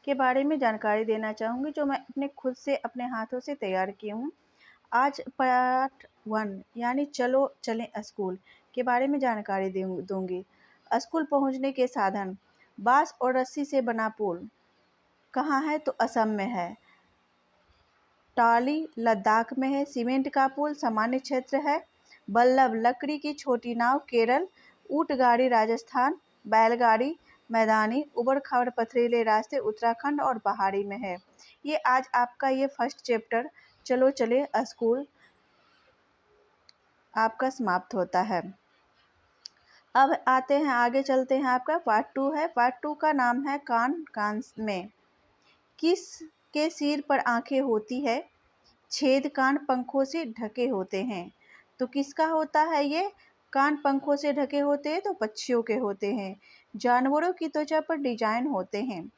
के बारे में जानकारी देना चाहूँगी, जो मैं अपने खुद से अपने हाथों से तैयार की हूँ। आज पार्ट 1 यानी चलो चलें स्कूल के बारे में जानकारी दूँगी। स्कूल पहुँचने के साधन। बाँस और रस्सी से बना पुल कहाँ है? तो असम में है। टॉली लद्दाख में है। सीमेंट का पुल सामान्य क्षेत्र है। बल्लभ लकड़ी की छोटी नाव केरल। ऊँट गाड़ी राजस्थान। बैलगाड़ी मैदानी। उबड़-खाबड़ पथरीले रास्ते उत्तराखंड और पहाड़ी में है। ये आज आपका ये फर्स्ट चैप्टर चलो चले स्कूल आपका समाप्त होता है। अब आते हैं आगे चलते हैं, आपका पार्ट 2 है। पार्ट 2 का नाम है कान में। किस के सिर पर आंखें होती है? छेद कान पंखों से ढके होते हैं। तो किसका होता है ये? कान पंखों से ढके होते हैं तो पक्षियों के होते हैं। जानवरों की त्वचा पर डिजाइन होते हैं।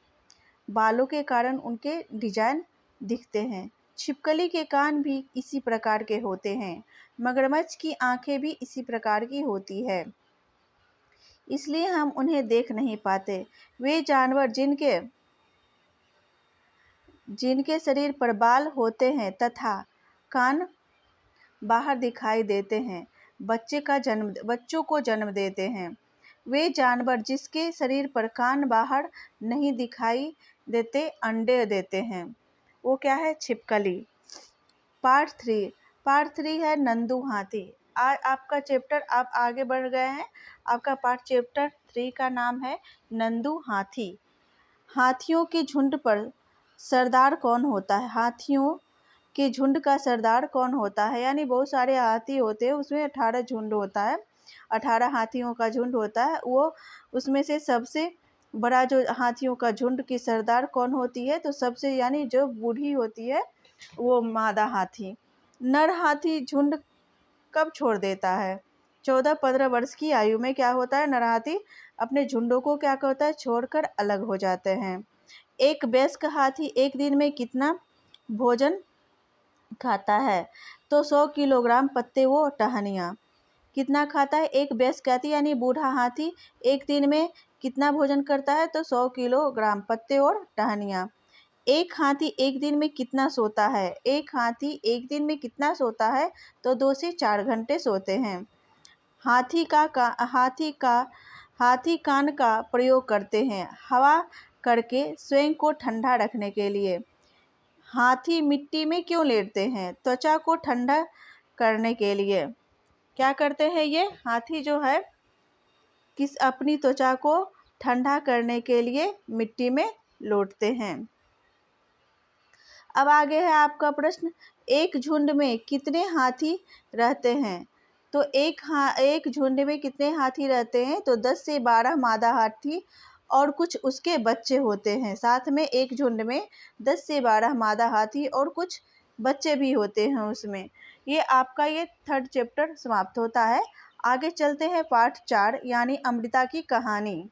बालों के कारण उनके डिजाइन दिखते हैं। छिपकली के कान भी इसी प्रकार के होते हैं। मगरमच्छ की आंखें भी इसी प्रकार की होती है, इसलिए हम उन्हें देख नहीं पाते। वे जानवर जिनके शरीर पर बाल होते हैं तथा कान बाहर दिखाई देते हैं, बच्चों को जन्म देते हैं। वे जानवर जिसके शरीर पर कान बाहर नहीं दिखाई देते, अंडे देते हैं। वो क्या है? छिपकली। पार्ट 3 है नंदू हाथी। आज आपका चैप्टर आप आगे बढ़ गए हैं। आपका पार्ट चैप्टर 3 का नाम है नंदू हाथी। हाथियों के झुंड पर सरदार कौन होता है? हाथियों के झुंड का सरदार कौन होता है? यानी बहुत सारे हाथी होते हैं, उसमें 18 झुंड होता है, 18 हाथियों का झुंड होता है। वो उसमें से सबसे बड़ा जो हाथियों का झुंड की सरदार कौन होती है? तो सबसे यानी जो बूढ़ी होती है वो मादा हाथी। नर हाथी झुंड कब छोड़ देता है? 14-15 वर्ष की आयु में क्या होता है? नर हाथी अपने झुंडों को क्या करता है? छोड़कर अलग हो जाते हैं। एक वयस्क हाथी एक दिन में कितना भोजन खाता है? तो 100 किलोग्राम पत्ते व टहनियाँ। कितना खाता है? एक वयस्क हाथी यानी बूढ़ा हाथी एक दिन में कितना भोजन करता है? तो 100 किलोग्राम पत्ते और टहनियाँ। एक हाथी एक दिन में कितना सोता है? एक हाथी एक दिन में कितना सोता है? तो 2 से 4 घंटे सोते हैं। हाथी कान का प्रयोग करते हैं हवा करके स्वयं को ठंडा रखने के लिए। हाथी मिट्टी में क्यों लेटते हैं? त्वचा को ठंडा करने के लिए। क्या करते हैं ये हाथी जो है? अपनी त्वचा को ठंडा करने के लिए मिट्टी में लौटते हैं। अब आगे है आपका प्रश्न, एक झुंड में कितने हाथी रहते हैं? तो एक झुंड में कितने हाथी रहते हैं? तो 10 से 12 मादा हाथी और कुछ उसके बच्चे होते हैं। साथ में एक झुंड में 10 से 12 मादा हाथी और कुछ बच्चे भी होते हैं उसमें। ये आपका ये थर्ड चैप्टर समाप्त होता है। आगे चलते हैं पार्ट 4 यानी अमृता की कहानी।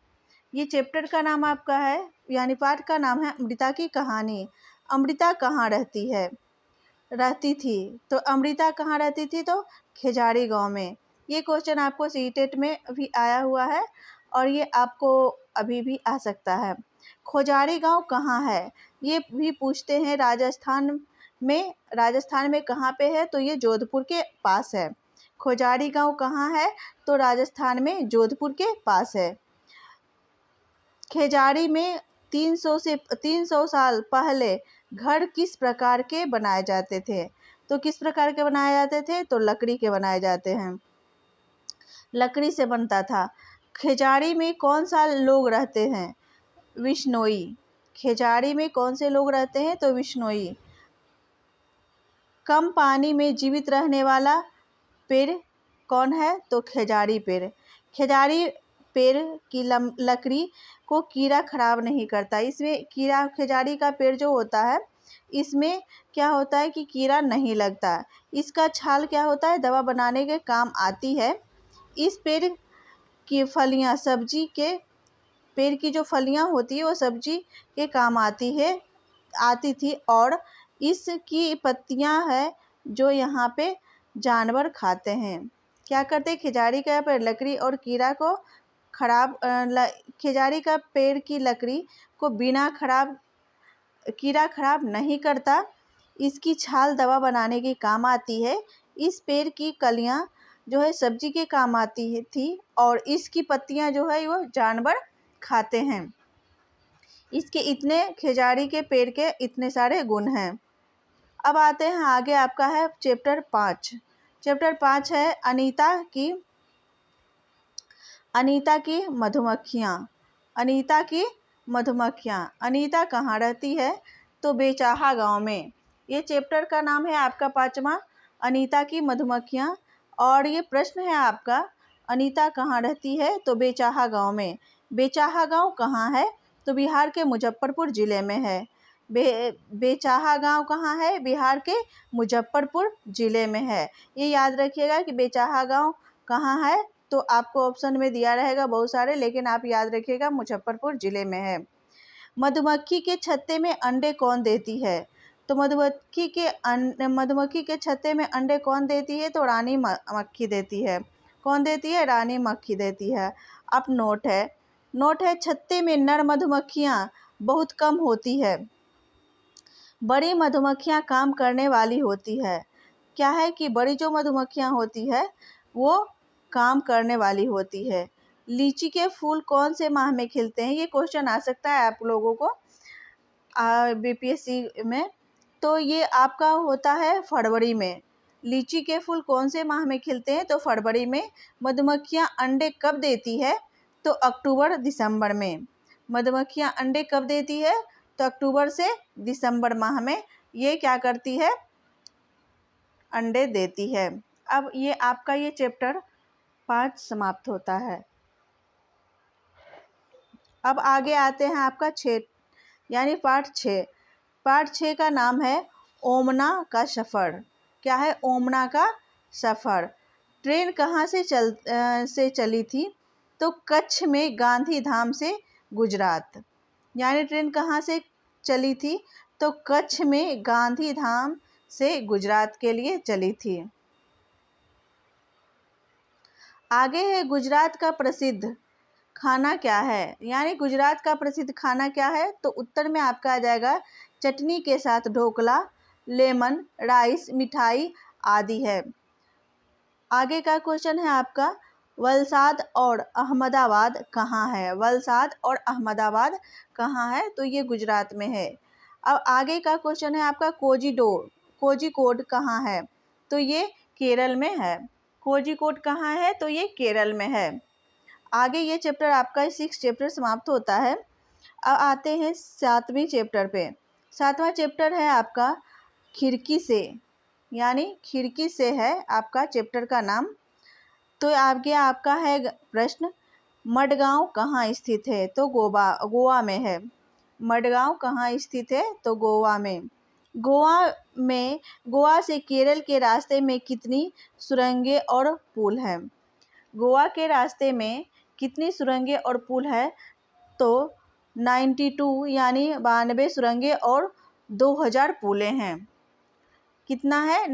ये चैप्टर का नाम आपका है यानी पाठ का नाम है अमृता की कहानी। अमृता कहाँ रहती थी? तो अमृता कहाँ रहती थी? तो खेजाड़ी गांव में। ये क्वेश्चन आपको सीटेट में भी आया हुआ है और ये आपको अभी भी आ सकता है। खोजारी गांव कहाँ है? ये भी पूछते हैं राजस्थान में कहाँ पे है? तो ये जोधपुर के पास है। खोजारी गांव कहाँ है? तो राजस्थान में जोधपुर के पास है। खेजाड़ी में 300 साल पहले घर किस प्रकार के बनाए जाते थे? तो किस प्रकार के बनाए जाते थे? तो लकड़ी के बनाए जाते हैं, लकड़ी से बनता था। खेजाड़ी में कौन सा लोग रहते हैं? विश्नोई। खेजाड़ी में कौन से लोग रहते हैं? तो विश्नोई। कम पानी में जीवित रहने वाला पेड़ कौन है? तो खेजाड़ी पेड़। खेजाड़ी पेड़ की लकड़ी को कीड़ा खराब नहीं करता। इसमें खेजाड़ी का पेड़ जो होता है इसमें क्या होता है कि कीड़ा नहीं लगता। इसका छाल क्या होता है? दवा बनाने के काम आती है। इस पेड़ की फलियां पेड़ की जो फलियां होती है वो सब्जी के काम आती थी और इसकी पत्तियां है जो यहाँ पे जानवर खाते हैं। क्या करते हैं? खेजाड़ी का पेड़ लकड़ी और कीड़ा को खेजाड़ी का पेड़ की लकड़ी को बिना खराब कीड़ा खराब नहीं करता। इसकी छाल दवा बनाने के काम आती है। इस पेड़ की कलियां जो है सब्जी के काम आती है थी और इसकी पत्तियां जो है वो जानवर खाते हैं। इसके इतने खेजाड़ी के पेड़ के इतने सारे गुण हैं। अब आते हैं आगे, आपका है चैप्टर 5। चैप्टर 5 है अनीता की मधुमक्खियाँ। अनीता की मधुमक्खियाँ। अनीता कहाँ रहती है? तो बेचाहा गांव में। ये चैप्टर का नाम है आपका 5वां, अनीता की मधुमक्खियाँ। और ये प्रश्न है आपका, अनीता कहाँ रहती है? तो बेचाहा गांव में। बेचाहा गांव कहाँ है? तो बिहार के मुजफ्फरपुर ज़िले में है। बेचाहा गांव कहाँ है? बिहार के मुजफ्फरपुर ज़िले में है। ये याद रखिएगा कि बेचाहा गांव कहाँ है। तो आपको ऑप्शन में दिया रहेगा बहुत सारे, लेकिन आप याद रखिएगा मुजफ्फरपुर ज़िले में है। मधुमक्खी के छत्ते में अंडे कौन देती है? तो मधुमक्खी के छत्ते में अंडे कौन देती है? तो रानी मक्खी देती है। कौन देती है? रानी मक्खी देती है। अब नोट है छत्ते में नर मधुमक्खियाँ बहुत कम होती है। बड़ी मधुमक्खियाँ काम करने वाली होती है। क्या है कि बड़ी जो मधुमक्खियाँ होती है वो काम करने वाली होती है। लीची के फूल कौन से माह में खिलते हैं? ये क्वेश्चन आ सकता है आप लोगों को बीपीएससी में। तो ये आपका होता है फरवरी में। लीची के फूल कौन से माह में खिलते हैं? तो फरवरी में। मधुमक्खियाँ अंडे कब देती है? तो अक्टूबर दिसंबर में। मधुमक्खियाँ अंडे कब देती है? तो अक्टूबर से दिसंबर माह में ये क्या करती है? अंडे देती है। अब ये आपका ये चैप्टर 5 समाप्त होता है। अब आगे आते हैं आपका 6 यानी पार्ट 6। पार्ट 6 का नाम है ओमना का सफ़र। क्या है? ओमना का सफ़र। ट्रेन कहाँ से चली थी? तो कच्छ में गांधी धाम से गुजरात। यानी ट्रेन कहाँ से चली थी? तो कच्छ में गांधी धाम से गुजरात के लिए चली थी। आगे है गुजरात का प्रसिद्ध खाना क्या है? यानी गुजरात का प्रसिद्ध खाना क्या है? तो उत्तर में आपका आ जाएगा चटनी के साथ ढोकला, लेमन राइस, मिठाई आदि है। आगे का क्वेश्चन है आपका, वलसाड और अहमदाबाद कहाँ है? वलसाड और अहमदाबाद कहाँ है? तो ये गुजरात में है। अब आगे का क्वेश्चन है आपका कोझिकोड कहाँ है? तो ये केरल में है। कोझिकोड कहाँ है? तो ये केरल में है। आगे ये चैप्टर आपका 6 चैप्टर समाप्त होता है। अब आते हैं 7वें चैप्टर पे। 7वां चैप्टर है आपका खिड़की से। यानी खिड़की से है आपका चैप्टर का नाम। तो आगे आपका है प्रश्न, मडगांव कहाँ स्थित है? तो गोवा में है। मडगांव कहाँ स्थित है? तो गोवा में। गोवा से केरल के रास्ते में कितनी सुरंगें और पुल हैं? गोवा के रास्ते में कितनी सुरंगें और पुल है? तो 92 यानी 92 सुरंगें और 2000 पुलें हैं। कितना है?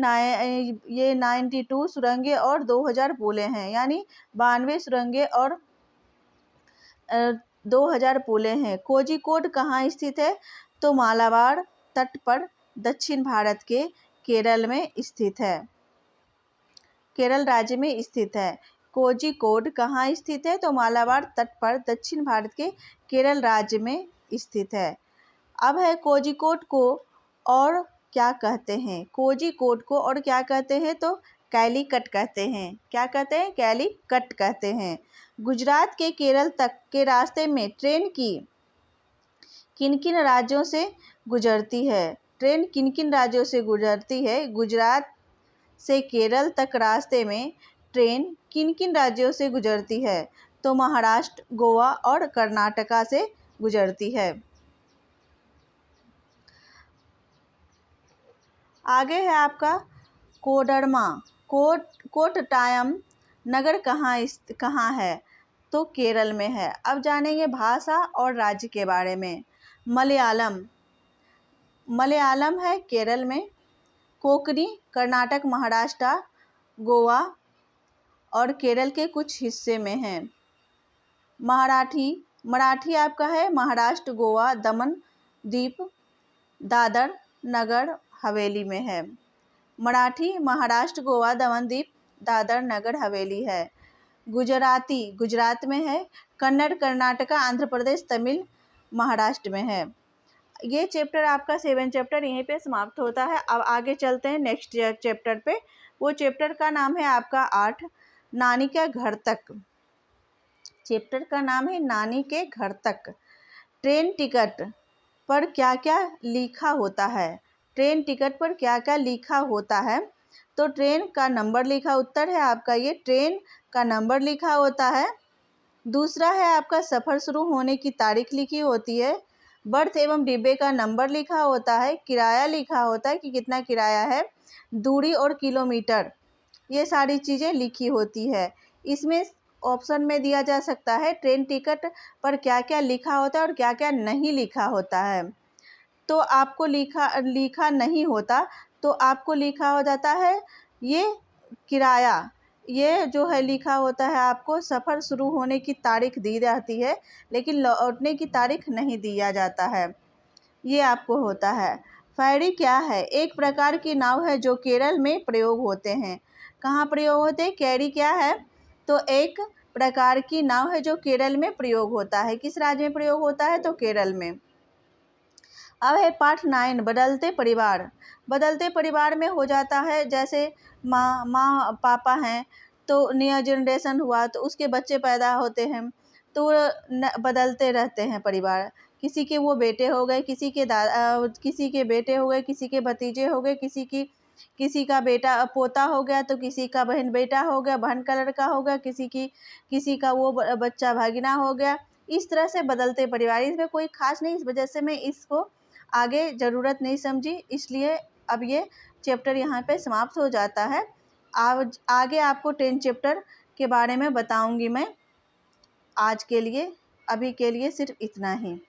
ये 92 सुरंगें और 2000 पुलें हैं। यानी 92 सुरंगें और 2000 पुलें हैं। कोझिकोड कहाँ स्थित है? तो मालाबार तट पर दक्षिण भारत के केरल में स्थित है। केरल राज्य में स्थित है। कोझिकोड कहाँ स्थित है? तो मालाबार तट पर दक्षिण भारत के केरल राज्य में स्थित है। अब है कोझिकोड को और क्या कहते हैं? कोझिकोड को और क्या कहते हैं? तो कैलीकट कहते हैं। क्या कहते हैं? कैलीकट कहते हैं। गुजरात के केरल तक के रास्ते में ट्रेन किन किन राज्यों से गुजरती है? ट्रेन किन किन राज्यों से गुजरती है? गुजरात से केरल तक रास्ते में ट्रेन किन किन राज्यों से गुजरती है? तो महाराष्ट्र, गोवा और कर्नाटका से गुजरती है। आगे है आपका कोडरमा। कोट्टायम नगर कहाँ है? तो केरल में है। अब जानेंगे भाषा और राज्य के बारे में। मलयालम है केरल में। कोंकणी कर्नाटक, महाराष्ट्र, गोवा और केरल के कुछ हिस्से में है। मराठी आपका है महाराष्ट्र, गोवा, दमन दीप दादर नगर हवेली में है। मराठी महाराष्ट्र, गोवा, दमन दीव, दादर नगर हवेली है। गुजराती गुजरात में है। कन्नड़ कर्नाटका, आंध्र प्रदेश, तमिल महाराष्ट्र में है। ये चैप्टर आपका 7 चैप्टर यहीं पे समाप्त होता है। अब आगे चलते हैं नेक्स्ट चैप्टर पे। वो चैप्टर का नाम है आपका 8, नानी के घर तक। चैप्टर का नाम है नानी के घर तक। ट्रेन टिकट पर क्या क्या लिखा होता है? ट्रेन टिकट पर क्या क्या लिखा होता है? तो ट्रेन का नंबर लिखा, उत्तर है आपका ये, ट्रेन का नंबर लिखा होता है। दूसरा है आपका सफ़र शुरू होने की तारीख लिखी होती है। बर्थ एवं डिब्बे का नंबर लिखा होता है। किराया लिखा होता है कि कितना किराया है। दूरी और किलोमीटर, ये सारी चीज़ें लिखी होती है। इसमें ऑप्शन में दिया जा सकता है ट्रेन टिकट पर क्या क्या लिखा होता है और क्या क्या नहीं लिखा होता है। तो आपको लिखा नहीं होता, तो आपको लिखा हो जाता है ये किराया। ये जो है लिखा होता है आपको सफ़र शुरू होने की तारीख दी जाती है, लेकिन लौटने की तारीख नहीं दिया जाता है। ये आपको होता है। फेरी क्या है? एक प्रकार की नाव है जो केरल में प्रयोग होते हैं। कहाँ प्रयोग होते हैं? कैरी क्या है? तो एक प्रकार की नाव है जो केरल में प्रयोग होता है। किस राज्य में प्रयोग होता है? तो केरल में। अब है पाठ 9, बदलते परिवार। बदलते परिवार में हो जाता है जैसे माँ पापा हैं, तो नया जनरेशन हुआ तो उसके बच्चे पैदा होते हैं, तो बदलते रहते हैं परिवार। किसी के वो बेटे हो गए, किसी के बेटे हो गए, किसी के भतीजे हो गए, किसी का बेटा पोता हो गया, तो किसी का बहन बेटा हो गया, बहन का लड़का हो गया, किसी का वो बच्चा भागिना हो गया। इस तरह से बदलते परिवार, इसमें कोई खास नहीं, इस वजह से मैं इसको आगे ज़रूरत नहीं समझी, इसलिए अब ये चैप्टर यहाँ पे समाप्त हो जाता है। आज आगे आपको 10 चैप्टर के बारे में बताऊँगी मैं। आज के लिए, अभी के लिए सिर्फ इतना ही।